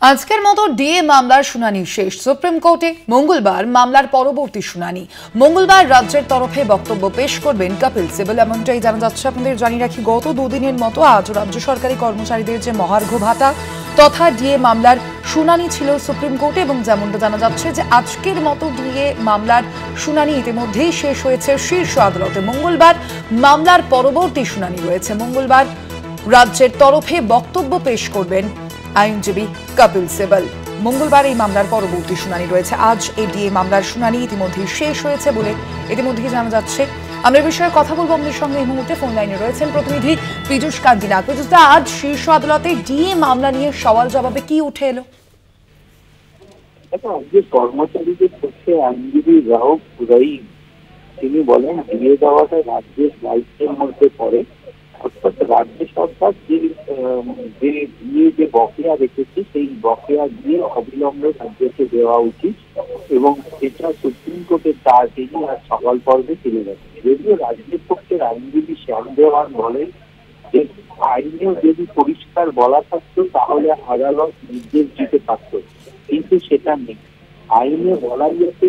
আজকের মতো ডিএ মামলার শুনানি শেষ। সুপ্রিম কোর্টে মঙ্গলবার মামলার পরবর্তী শুনানি। মঙ্গলবার রাজ্যের তরফে বক্তব্য পেশ করবেন কপিল সিবাল, এমনটাই জানা যাচ্ছে। আপনাদের জানিয়ে রাখি, গত দুদিনের মতো আজ রাজ্য সরকারি কর্মচারীদের যে মহার্ঘ ভাতা তথা ডিএ মামলার শুনানি ছিল সুপ্রিম কোর্টে, এবং যেমনটা জানা যাচ্ছে যে আজকের মতো ডিএ মামলার শুনানি ইতিমধ্যেই শেষ হয়েছে শীর্ষ আদালতে। মঙ্গলবার মামলার পরবর্তী শুনানি রয়েছে। মঙ্গলবার রাজ্যের তরফে বক্তব্য পেশ করবেন আইনজীবী কপিল সিবাল। মঙ্গলবার এই মামলার পরবর্তী শুনানি রয়েছে। আজ এই ডিএ মামলার শুনানি ইতিমধ্যেই শেষ হয়েছে বলে ইতিমধ্যেই জানা যাচ্ছে। আমরা এই বিষয়ে কথা বলবো। আমাদের সঙ্গে এই মুহূর্তে ফোন লাইনে রয়েছেন প্রতিনিধি পীযূষ কান্তি নাগ। পীযূষদা, আজ শীর্ষ আদালতে ডিএ মামলা নিয়ে সওয়াল জবাবে কি উঠে এলো? আজকে কর্মচারীদের পক্ষে আইনজীবী রাহুল রহিম তিনি বলেন, ডিএ দেওয়াটা রাজ্যের দায়িত্বের মধ্যে পড়ে। অর্থাৎ রাজ্য সরকার যে বকেয়া রেখেছে সেই বকেয়া দিয়ে অবিলম্বে রাজ্যকে দেওয়া উচিত, এবং সেটা সুপ্রিম কোর্টের তিনি আর সকাল পর্বে ফিরে গেছে। যদিও রাজ্যের পক্ষের আইনজীবী শ্যাম দেওয়ান বলেন যে আইনে যদি পরিষ্কার বলা থাকতো তাহলে আদালত নির্দেশ দিতে পারত, কিন্তু সেটা নেই। আইনে বলা গেছে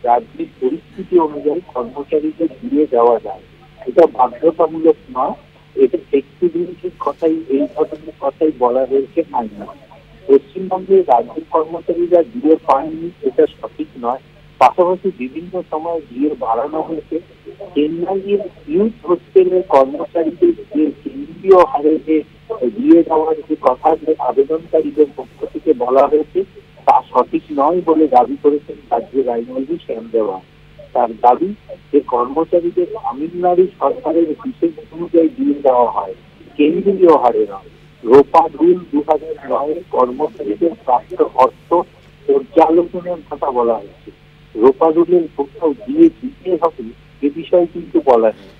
রাজ্যের পরিস্থিতি অনুযায়ী কর্মচারীদের দিয়ে দেওয়া যায়, এটা বাধ্যতামূলক নয়। এটা ফ্লেক্সিবিলিটির কথাই, এই ধরনের কথাই বলা হয়েছে আইনে। পশ্চিমবঙ্গের রাজ্যের কর্মচারীরা দিয়ে পায়নি এটা সঠিক নয়। পাশাপাশি বিভিন্ন সময় দিয়ে বাড়ানো হয়েছে। চেন্নাইয়ের ইউথ হোস্টেলের কর্মচারীদের যে কেন্দ্রীয় হারে যে দিয়ে দেওয়ার যে কথা যে আবেদনকারীদের পক্ষ থেকে বলা হয়েছে তা সঠিক নয় বলে দাবি করেছেন রাজ্যের আইনজীবী শ্যাম দেওয়ান। তার দাবি যে কর্মচারীদের তামিলনাড়ু সরকারের বিশেষ অনুযায়ী দিয়ে দেওয়া হয়, কেন্দ্রীয় হারে নয়। রোপা রুল 2009 কর্মচারীদের প্রাপ্ত অর্থ পর্যালোচনার কথা বলা হয়েছে। রোপা রুলের কোথাও দিয়ে দিতে হবে এ বিষয়ে কিন্তু বলা নেই।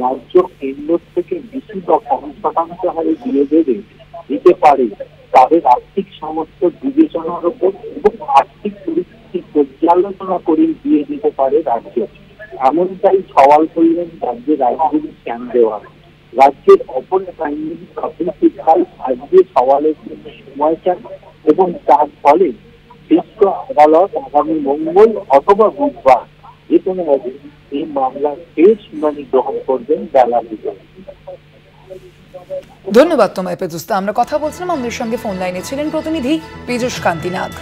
রাজ্য কেন্দ্র থেকে বেশি বা কম শতাংশ হারে দিয়ে দিতে পারে তাদের আর্থিক সামর্থ্য বিবেচনার উপর এবং আর্থিক পরিস্থিতি পর্যালোচনা করে দিয়ে দিতে পারে রাজ্য। এমনটাই সওয়াল করলেন রাজ্যের আইনজীবী শ্যাম দেওয়ান। রাজ্যের অপর এক আইনজীবী কপিল সিবাল আজকে সওয়ালের জন্য সময় চান, এবং তার ফলে শীর্ষ আদালত আগামী মঙ্গল অথবা বুধবার যে কোনো একদিন এই মামলার শেষ শুনানি গ্রহণ করবেন বেলা 2টায়। ধন্যবাদ তোমায় পীযূষদা। আমরা কথা বলছিলাম, আমাদের সঙ্গে ফোন লাইনে ছিলেন প্রতিনিধি পীযূষ কান্তি নাগ।